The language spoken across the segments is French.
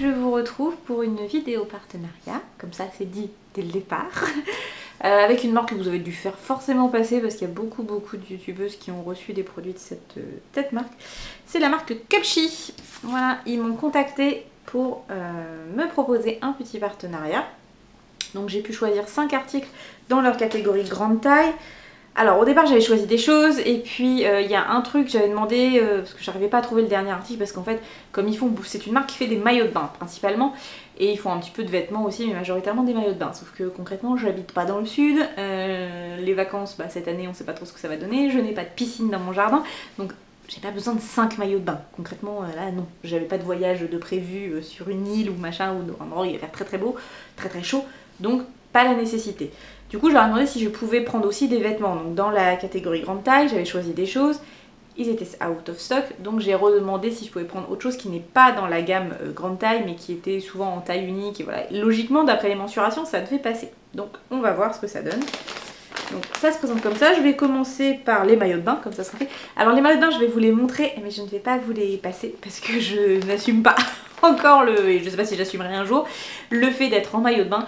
je vous retrouve pour une vidéo partenariat, comme ça c'est dit dès le départ, avec une marque que vous avez dû faire forcément passer parce qu'il y a beaucoup de youtubeuses qui ont reçu des produits de cette marque. C'est la marque Cupshe. Voilà, ils m'ont contacté pour me proposer un petit partenariat. Donc j'ai pu choisir 5 articles dans leur catégorie grande taille. Alors au départ j'avais choisi des choses et puis il y a un truc que j'avais demandé parce que j'arrivais pas à trouver le dernier article parce qu'en fait comme ils font, c'est une marque qui fait des maillots de bain principalement et ils font un petit peu de vêtements aussi mais majoritairement des maillots de bain, sauf que concrètement j'habite pas dans le sud, les vacances cette année on sait pas trop ce que ça va donner, je n'ai pas de piscine dans mon jardin donc j'ai pas besoin de 5 maillots de bain. Concrètement là non, j'avais pas de voyage de prévu sur une île ou machin ou un endroit où il va faire très beau, très chaud, donc pas la nécessité. Du coup, je leur ai demandé si je pouvais prendre aussi des vêtements. Donc dans la catégorie grande taille, j'avais choisi des choses. Ils étaient out of stock. Donc j'ai redemandé si je pouvais prendre autre chose qui n'est pas dans la gamme grande taille, mais qui était souvent en taille unique. Et voilà. Logiquement, d'après les mensurations, ça devait passer. Donc on va voir ce que ça donne. Donc ça se présente comme ça. Je vais commencer par les maillots de bain, comme ça sera fait. Alors les maillots de bain, je vais vous les montrer, mais je ne vais pas vous les passer parce que je n'assume pas encore et je ne sais pas si j'assumerai un jour, le fait d'être en maillot de bain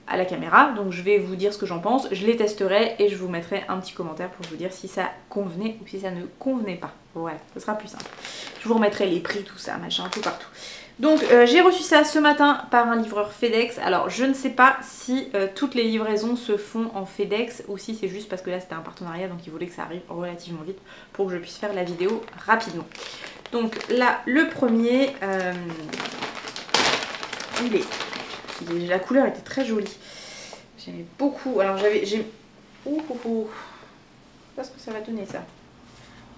à la caméra, donc je vais vous dire ce que j'en pense, je les testerai et je vous mettrai un petit commentaire pour vous dire si ça convenait ou si ça ne convenait pas. Voilà, ce sera plus simple. Je vous remettrai les prix, tout ça, machin, tout partout. Donc j'ai reçu ça ce matin par un livreur FedEx. Alors je ne sais pas si toutes les livraisons se font en FedEx ou si c'est juste parce que là c'était un partenariat donc il voulait que ça arrive relativement vite pour que je puisse faire la vidéo rapidement. Donc là le premier, la couleur était très jolie. J'aimais beaucoup. Alors j'ai... Qu'est-ce que ça va donner ça?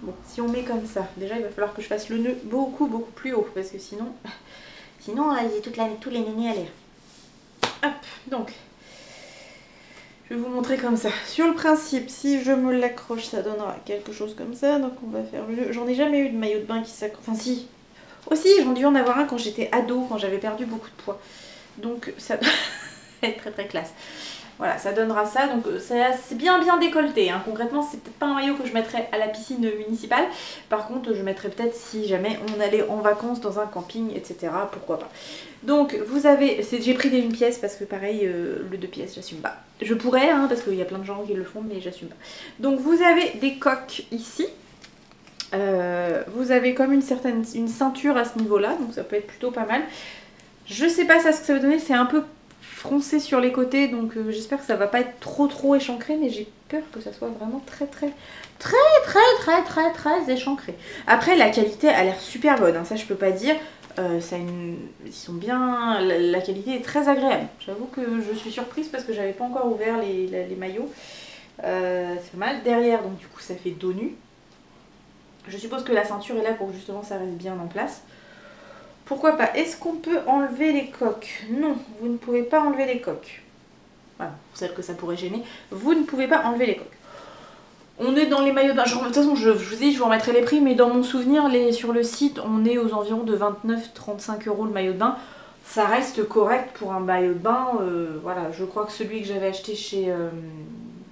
Bon, si on met comme ça, déjà il va falloir que je fasse le nœud beaucoup plus haut. Parce que sinon tous les nénés à l'air. Hop, donc. Je vais vous montrer comme ça. Sur le principe, si je me l'accroche, ça donnera quelque chose comme ça. Donc on va faire le nœud. J'en ai jamais eu de maillot de bain qui s'accroche. Enfin si. Aussi, j'en ai dû en avoir un quand j'étais ado, quand j'avais perdu beaucoup de poids. Donc ça doit être très classe. Voilà, ça donnera ça. Donc c'est bien décolleté. Hein. Concrètement, c'est peut-être pas un maillot que je mettrais à la piscine municipale. Par contre, je mettrais peut-être si jamais on allait en vacances dans un camping, etc. Pourquoi pas. Donc vous avez... J'ai pris une pièce parce que pareil, le 2 pièces, j'assume pas. Je pourrais, hein, parce qu'il y a plein de gens qui le font, mais j'assume pas. Donc vous avez des coques ici. Vous avez comme une ceinture à ce niveau-là. Donc ça peut être plutôt pas mal. Je sais pas ça, ce que ça va donner, c'est un peu froncé sur les côtés, donc j'espère que ça va pas être trop échancré, mais j'ai peur que ça soit vraiment très échancré. Après la qualité a l'air super bonne, hein, ça je peux pas dire, ils sont bien, la qualité est très agréable. J'avoue que je suis surprise parce que j'avais pas encore ouvert les maillots, c'est pas mal. Derrière donc du coup ça fait dos nu. Je suppose que la ceinture est là pour que justement ça reste bien en place. Pourquoi pas? Est-ce qu'on peut enlever les coques? Non, vous ne pouvez pas enlever les coques. Voilà, pour celles que ça pourrait gêner, vous ne pouvez pas enlever les coques. On est dans les maillots de bain. De toute façon, je vous dis, je vous remettrai les prix, mais dans mon souvenir, sur le site, on est aux environs de 29-35 € le maillot de bain. Ça reste correct pour un maillot de bain. Voilà, je crois que celui que j'avais acheté chez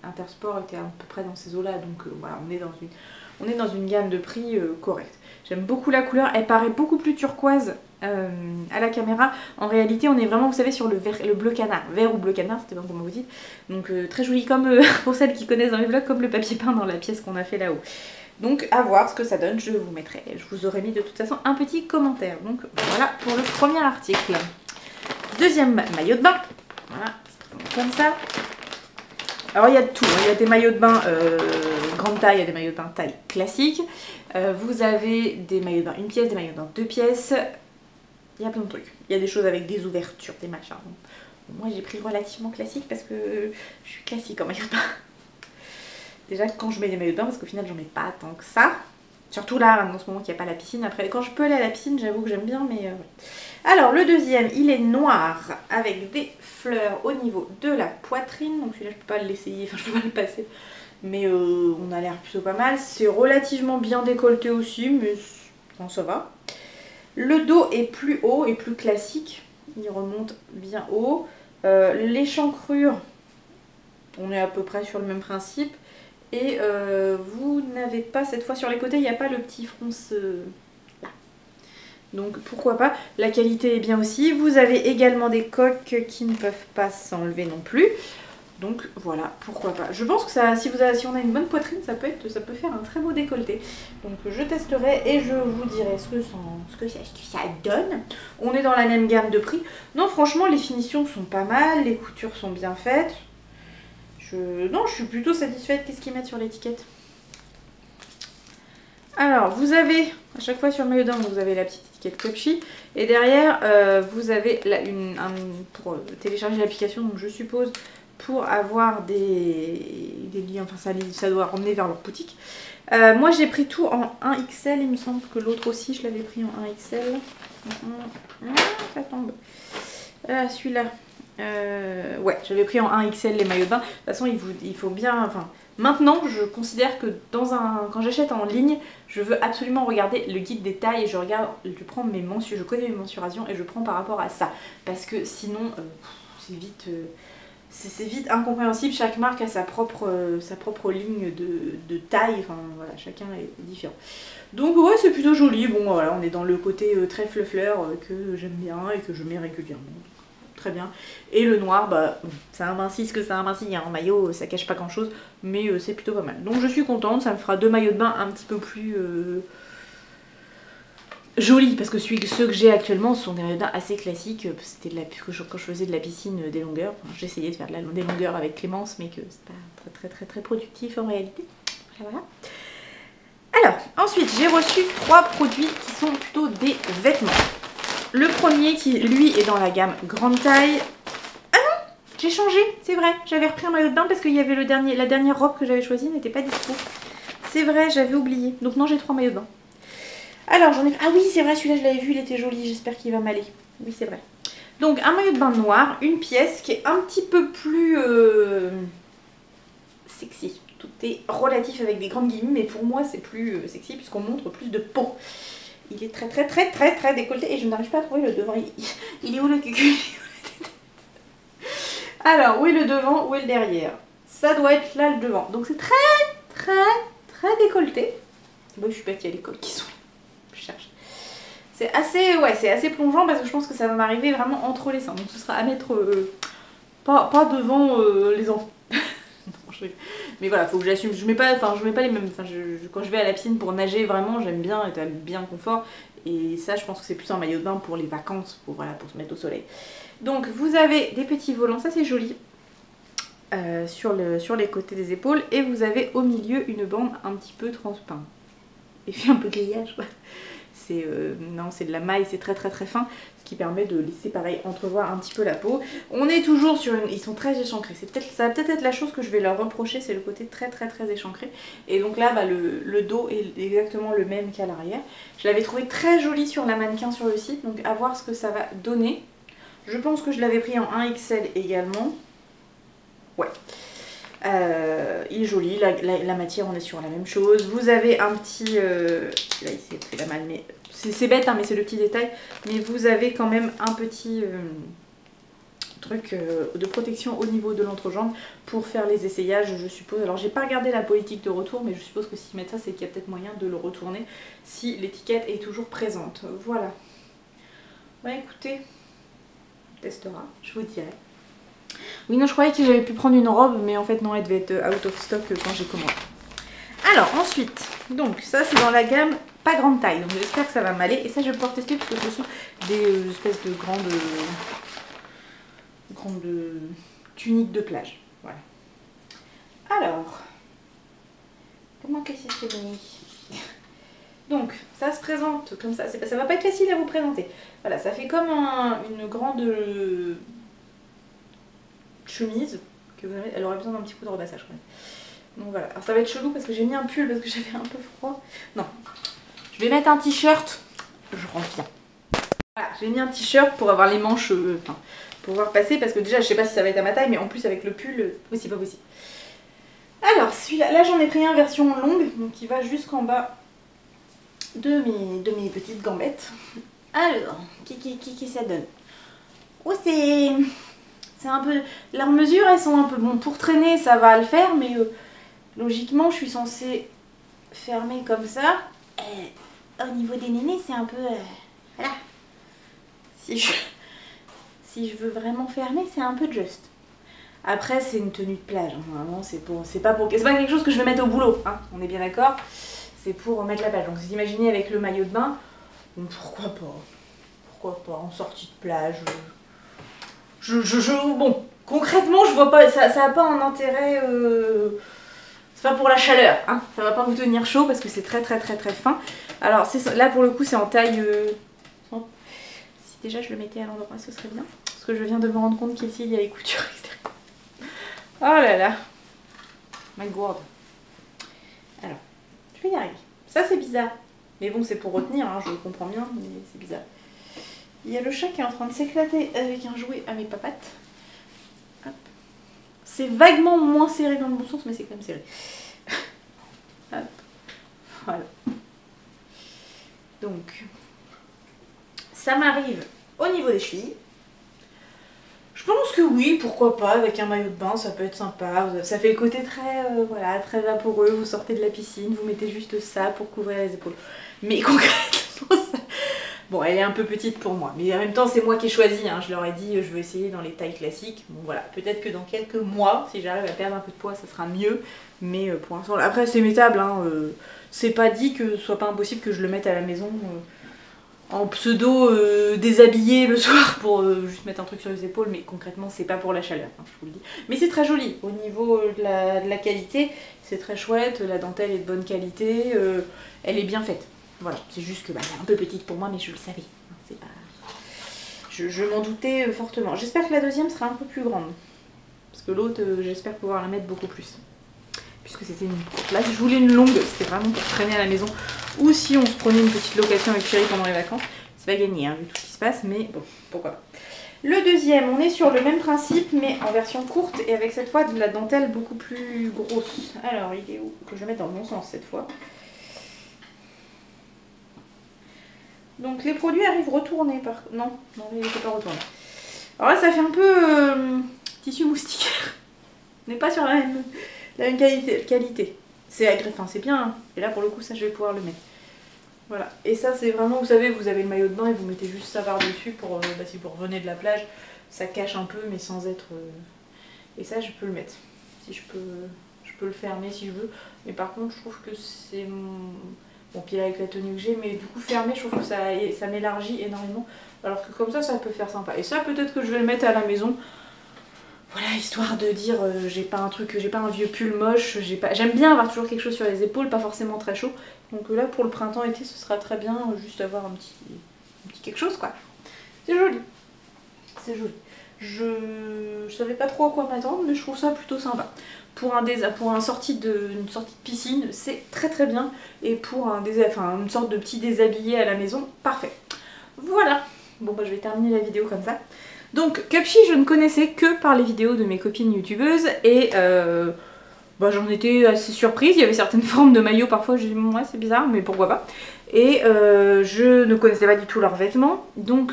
Intersport était à peu près dans ces eaux-là. Donc voilà, on est dans une gamme de prix correcte. J'aime beaucoup la couleur, elle paraît beaucoup plus turquoise à la caméra. En réalité, on est vraiment, vous savez, sur le bleu canard. Vert ou bleu canard, c'était pas comment vous dites. Donc très joli, comme pour celles qui connaissent dans mes vlogs, comme le papier peint dans la pièce qu'on a fait là-haut. Donc à voir ce que ça donne, je vous mettrai. Je vous aurais mis de toute façon un petit commentaire. Donc voilà pour le premier article. Deuxième maillot de bain. Voilà, comme ça. Alors il y a de tout, hein. Il y a des maillots de bain grande taille, il y a des maillots de bain taille classique. Vous avez des maillots de bain une pièce, des maillots de bain 2 pièces. Il y a plein de trucs. Il y a des choses avec des ouvertures, des machins. Moi j'ai pris relativement classique parce que je suis classique en maillot de bain. Déjà quand je mets des maillots de bain, parce qu'au final j'en mets pas tant que ça. Surtout là, en ce moment qu'il n'y a pas la piscine. Après, quand je peux aller à la piscine, j'avoue que j'aime bien, mais... Ouais. Alors, le deuxième, il est noir, avec des fleurs au niveau de la poitrine. Donc celui-là, je peux pas l'essayer, enfin, je peux pas le passer. Mais on a l'air plutôt pas mal. C'est relativement bien décolleté aussi, mais enfin, ça va. Le dos est plus haut et plus classique. Il remonte bien haut. L'échancrure, on est à peu près sur le même principe. Et vous n'avez pas, cette fois sur les côtés, il n'y a pas le petit fronce là. Donc pourquoi pas, la qualité est bien aussi. Vous avez également des coques qui ne peuvent pas s'enlever non plus. Donc voilà, pourquoi pas. Je pense que ça, si on a une bonne poitrine, ça peut faire un très beau décolleté. Donc je testerai et je vous dirai ce que ça donne. On est dans la même gamme de prix. Non, franchement, les finitions sont pas mal, les coutures sont bien faites. Non, je suis plutôt satisfaite. Qu'est-ce qu'ils mettent sur l'étiquette? Alors, vous avez, à chaque fois sur le maillot de bain, vous avez la petite étiquette Cupshe. Et derrière, vous avez pour télécharger l'application, donc je suppose pour avoir des liens, enfin ça doit ramener vers leur boutique. Moi j'ai pris tout en 1XL, il me semble que l'autre aussi je l'avais pris en 1XL. Ça tombe. Celui-là. Ouais, j'avais pris en 1XL les maillots de bain. De toute façon, il faut bien... Enfin, maintenant, je considère que quand j'achète en ligne, je veux absolument regarder le guide des tailles. Je prends je connais mes mensurations et je prends par rapport à ça. Parce que sinon, c'est vite incompréhensible. Chaque marque a sa propre ligne de taille. Enfin, voilà, chacun est différent. Donc ouais, c'est plutôt joli. Bon, voilà, on est dans le côté très fleur que j'aime bien et que je mets régulièrement. Très bien. Et le noir, bah, ça amincit ce que ça amincit. En maillot, ça cache pas grand chose, mais c'est plutôt pas mal. Donc je suis contente, ça me fera 2 maillots de bain un petit peu plus jolis, parce que ceux que j'ai actuellement sont des maillots de bain assez classiques. C'était quand je faisais de la piscine des longueurs. Enfin, j'essayais de faire des longueurs avec Clémence, mais que c'est pas très productif en réalité. Voilà. Alors, ensuite, j'ai reçu 3 produits qui sont plutôt des vêtements. Le premier qui, lui, est dans la gamme grande taille. Ah non, j'ai changé, c'est vrai. J'avais repris un maillot de bain parce qu'il y avait la dernière robe que j'avais choisie n'était pas dispo. C'est vrai, j'avais oublié. Donc non, j'ai 3 maillots de bain. Alors, j'en ai... Ah oui, c'est vrai, celui-là, je l'avais vu, il était joli. J'espère qu'il va m'aller. Oui, c'est vrai. Donc, un maillot de bain noir, une pièce qui est un petit peu plus sexy. Tout est relatif avec des grandes guillemets, mais pour moi, c'est plus sexy puisqu'on montre plus de peau. Il est très décolleté et je n'arrive pas à trouver le devant. Il est où le cul? Alors, où est le devant, où est le derrière? Ça doit être là le devant. Donc c'est très décolleté. Bon, je suis bête, il y a les coques qui sont là. Je cherche. C'est assez plongeant parce que je pense que ça va m'arriver vraiment entre les seins. Donc ce sera à mettre pas devant les enfants. Mais voilà, faut que j'assume. Je mets pas les mêmes. Quand je vais à la piscine pour nager, vraiment, j'aime bien être bien confort. Et ça, je pense que c'est plus un maillot de bain pour les vacances, pour se mettre au soleil. Donc, vous avez des petits volants, ça c'est joli, sur les côtés des épaules. Et vous avez au milieu une bande un petit peu transparente. Et puis un peu grillage, quoi. C'est de la maille, c'est très fin, ce qui permet de laisser pareil entrevoir un petit peu la peau. On est toujours sur ils sont très échancrés, ça va peut-être être la chose que je vais leur reprocher, c'est le côté très échancré. Et donc là bah, le dos est exactement le même qu'à l'arrière. Je l'avais trouvé très joli sur la mannequin sur le site, donc à voir ce que ça va donner. Je pense que je l'avais pris en 1XL également. Ouais. Il est joli, la matière on est sur la même chose. Vous avez un petit... là il s'est pris la malle, mais c'est bête hein, mais c'est le petit détail. Mais vous avez quand même un petit truc de protection au niveau de l'entrejambe pour faire les essayages je suppose. Alors j'ai pas regardé la politique de retour mais je suppose que s'ils mettent ça c'est qu'il y a peut-être moyen de le retourner si l'étiquette est toujours présente. Voilà. Bah écoutez, on testera, je vous dirai. Oui, non, je croyais que j'avais pu prendre une robe, mais en fait, non, elle devait être out of stock quand j'ai commandé. Alors, ensuite, donc, ça, c'est dans la gamme pas grande taille, donc j'espère que ça va m'aller. Et ça, je vais pouvoir tester parce que ce sont des espèces de grandes tuniques de plage. Voilà. Alors, comment qu'est-ce que c'est mis? Donc, ça se présente comme ça. Ça va pas être facile à vous présenter. Voilà, ça fait comme une grande... chemise que vous avez, elle aurait besoin d'un petit coup de repassage quand même. Donc voilà, alors ça va être chelou parce que j'ai mis un pull parce que j'avais un peu froid. Non, je vais mettre un t-shirt, je reviens. Voilà, j'ai mis un t-shirt pour avoir les manches, pour pouvoir passer parce que déjà je sais pas si ça va être à ma taille mais en plus avec le pull, c'est pas possible. Alors celui-là, là j'en ai pris un version longue, donc qui va jusqu'en bas de mes petites gambettes. Alors, qui ça donne? Oh c'est un peu... Leurs mesures, elles sont un peu... Bon, pour traîner, ça va le faire, mais logiquement, je suis censée fermer comme ça. Au niveau des nénés, c'est un peu... voilà. si je veux vraiment fermer, c'est un peu juste. Après, c'est une tenue de plage, hein. Vraiment, c'est pas quelque chose que je vais mettre au boulot, hein. On est bien d'accord. C'est pour mettre la plage. Donc vous imaginez avec le maillot de bain, bon, pourquoi pas en sortie de plage. Bon, concrètement, je vois pas, ça a pas un intérêt. C'est pas pour la chaleur, hein. Ça va pas vous tenir chaud parce que c'est très fin. Alors là pour le coup c'est en taille. Si déjà je le mettais à l'endroit, ce serait bien. Parce que je viens de me rendre compte qu'ici il y a les coutures extérieures. Oh là là. My God. Alors, je vais y arriver. Ça c'est bizarre. Mais bon, c'est pour retenir, hein, je comprends bien, mais c'est bizarre. Il y a le chat qui est en train de s'éclater avec un jouet à mes papates. C'est vaguement moins serré dans le bon sens, mais c'est quand même serré. Hop. Voilà. Donc, ça m'arrive au niveau des chevilles. Je pense que oui, pourquoi pas, avec un maillot de bain, ça peut être sympa. Ça fait le côté très, voilà, très vaporeux. Vous sortez de la piscine, vous mettez juste ça pour couvrir les épaules. Mais concrètement, ça... Bon, elle est un peu petite pour moi, mais en même temps, c'est moi qui ai choisi, hein. Je leur ai dit, je veux essayer dans les tailles classiques. Bon, voilà, peut-être que dans quelques mois, si j'arrive à perdre un peu de poids, ça sera mieux. Mais pour l'instant, après, c'est mettable, hein. C'est pas dit que ce soit pas impossible que je le mette à la maison en pseudo déshabillé le soir pour juste mettre un truc sur les épaules. Mais concrètement, c'est pas pour la chaleur, hein, je vous le dis. Mais c'est très joli. Au niveau de la qualité, c'est très chouette. La dentelle est de bonne qualité. Elle est bien faite. Voilà, c'est juste que elle est un peu petite pour moi, mais je le savais. C'est pas... Je m'en doutais fortement. J'espère que la deuxième sera un peu plus grande. Parce que l'autre, j'espère pouvoir la mettre beaucoup plus. Puisque c'était une courte. Là, je voulais une longue. C'était vraiment pour traîner à la maison. Ou si on se prenait une petite location avec Chérie pendant les vacances. C'est pas gagné, hein, vu tout ce qui se passe. Mais bon, pourquoi pas. Le deuxième, on est sur le même principe, mais en version courte. Et avec cette fois de la dentelle beaucoup plus grosse. Alors, il est où? Que je mette dans le bon sens cette fois. Donc les produits arrivent retournés par... Non, il n'était pas retourné. Alors là ça fait un peu tissu moustiquaire. On n'est pas sur la même qualité. C'est agressant, c'est bien, hein. Et là pour le coup ça je vais pouvoir le mettre. Voilà. Et ça c'est vraiment, vous savez, vous avez le maillot de bain et vous mettez juste ça par-dessus pour, si vous revenez de la plage, ça cache un peu mais sans être... Et ça je peux le mettre. Si je peux le fermer si je veux. Mais par contre je trouve que c'est... Bon, puis avec la tenue que j'ai, mais du coup fermé, je trouve que ça m'élargit énormément. Alors que comme ça peut faire sympa. Et ça, peut-être que je vais le mettre à la maison. Voilà, histoire de dire, j'ai pas un vieux pull moche. J'aime bien avoir toujours quelque chose sur les épaules, pas forcément très chaud. Donc là, pour le printemps-été, ce sera très bien, juste avoir un petit quelque chose, quoi. C'est joli. C'est joli. Je savais pas trop à quoi m'attendre, mais je trouve ça plutôt sympa. Pour une sortie de piscine, c'est très bien. Et pour une sorte de petit déshabillé à la maison, parfait. Voilà. Bon, bah, je vais terminer la vidéo comme ça. Donc, Cupshe, je ne connaissais que par les vidéos de mes copines youtubeuses. Et bah, j'en étais assez surprise. Il y avait certaines formes de maillots, parfois je dis, ouais, c'est bizarre, mais pourquoi pas. Et je ne connaissais pas du tout leurs vêtements. Donc,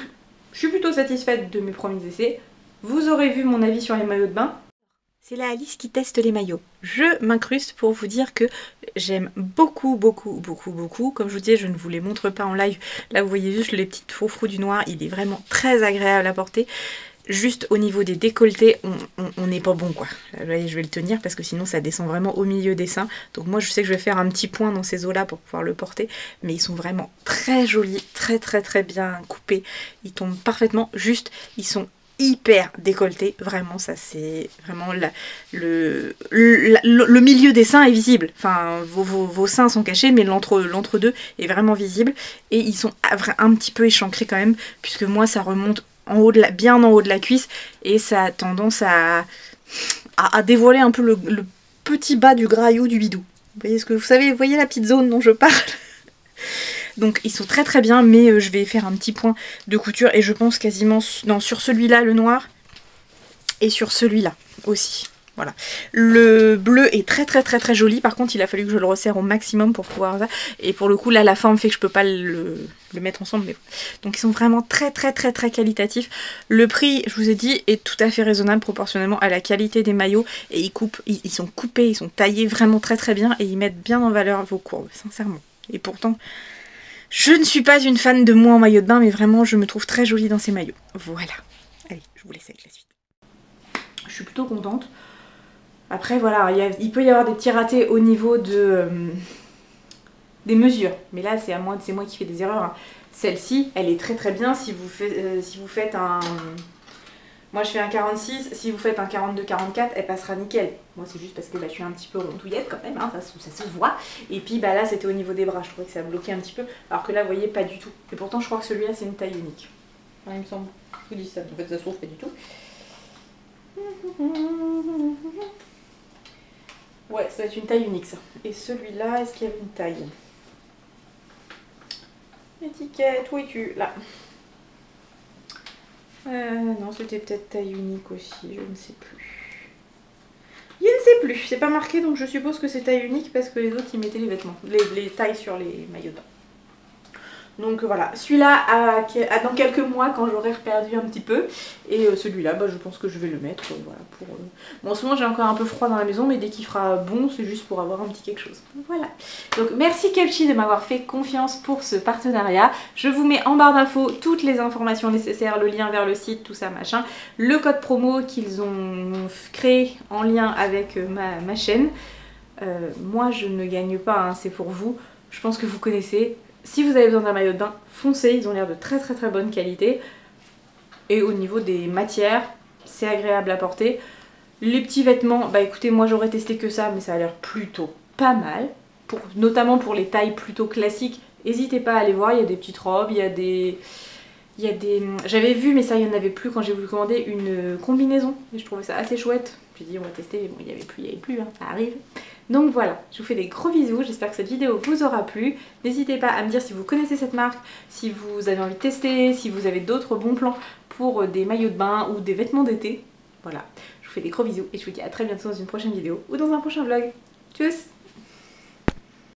je suis plutôt satisfaite de mes premiers essais. Vous aurez vu mon avis sur les maillots de bain. C'est la Alice qui teste les maillots. Je m'incruste pour vous dire que j'aime beaucoup. Comme je vous disais, je ne vous les montre pas en live. Là, vous voyez juste les petites froufrous du noir. Il est vraiment très agréable à porter. Juste au niveau des décolletés, on n'est pas bon, quoi. Là, vous voyez, je vais le tenir parce que sinon ça descend vraiment au milieu des seins. Donc moi, je sais que je vais faire un petit point dans ces os-là pour pouvoir le porter. Mais ils sont vraiment très jolis, très bien coupés. Ils tombent parfaitement. Juste, ils sont hyper décolleté, vraiment, ça c'est vraiment le milieu des seins est visible, enfin vos seins sont cachés mais l'entre-deux est vraiment visible et ils sont un petit peu échancrés quand même puisque moi ça remonte bien en haut de la cuisse et ça a tendance à dévoiler un peu le petit bas du graillou du bidou. Vous voyez la petite zone dont je parle? Donc ils sont très bien, mais je vais faire un petit point de couture et je pense quasiment sur celui-là le noir et sur celui-là aussi. Voilà. Le bleu est très joli, par contre il a fallu que je le resserre au maximum pour pouvoir... Et pour le coup là la forme fait que je peux pas le mettre ensemble. Mais... Donc ils sont vraiment très qualitatifs. Le prix, je vous ai dit, est tout à fait raisonnable proportionnellement à la qualité des maillots. Et ils sont coupés, ils sont taillés vraiment très bien et ils mettent bien en valeur vos courbes, sincèrement. Et pourtant... Je ne suis pas une fan de moi en maillot de bain, mais vraiment, je me trouve très jolie dans ces maillots. Voilà. Allez, je vous laisse avec la suite. Je suis plutôt contente. Après, voilà, il peut y avoir des petits ratés au niveau des mesures. Mais là, c'est moi qui fais des erreurs. Hein. Celle-ci, elle est très très bien si vous faites un... Moi, je fais un 46. Si vous faites un 42-44, elle passera nickel. Moi, c'est juste parce que je suis un petit peu rondouillette quand même. Hein, ça se voit. Et puis, là, c'était au niveau des bras. Je trouvais que ça bloquait un petit peu. Alors que là, vous voyez, pas du tout. Et pourtant, je crois que celui-là, c'est une taille unique. Enfin, il me semble. Je vous dis ça. En fait, ça se trouve pas du tout. Ouais, ça va être une taille unique, ça. Et celui-là, est-ce qu'il y avait une taille? Étiquette, où es-tu? Là. Non, c'était peut-être taille unique aussi, je ne sais plus. Je ne sais plus, c'est pas marqué, donc je suppose que c'est taille unique parce que les autres, ils mettaient les vêtements, les tailles sur les maillots de bain. Donc voilà, celui-là dans quelques mois quand j'aurai reperdu un petit peu. Et celui-là, je pense que je vais le mettre. Voilà, Bon, en ce moment j'ai encore un peu froid dans la maison, mais dès qu'il fera bon, c'est juste pour avoir un petit quelque chose. Voilà. Donc merci Kelchi de m'avoir fait confiance pour ce partenariat. Je vous mets en barre d'infos toutes les informations nécessaires, le lien vers le site, tout ça machin. Le code promo qu'ils ont créé en lien avec ma chaîne. Moi je ne gagne pas, hein, c'est pour vous. Je pense que vous connaissez. Si vous avez besoin d'un maillot de bain, foncez, ils ont l'air de très très très bonne qualité. Et au niveau des matières, c'est agréable à porter. Les petits vêtements, écoutez, moi j'aurais testé que ça, mais ça a l'air plutôt pas mal. Notamment pour les tailles plutôt classiques, n'hésitez pas à aller voir, il y a des petites robes, il y a des... J'avais vu, mais ça il n'y en avait plus quand j'ai voulu commander, une combinaison. Et je trouvais ça assez chouette. J'ai dit on va tester, mais bon il n'y avait plus, hein, ça arrive. Donc voilà, je vous fais des gros bisous, j'espère que cette vidéo vous aura plu. N'hésitez pas à me dire si vous connaissez cette marque, si vous avez envie de tester, si vous avez d'autres bons plans pour des maillots de bain ou des vêtements d'été. Voilà, je vous fais des gros bisous et je vous dis à très bientôt dans une prochaine vidéo ou dans un prochain vlog. Tchuss!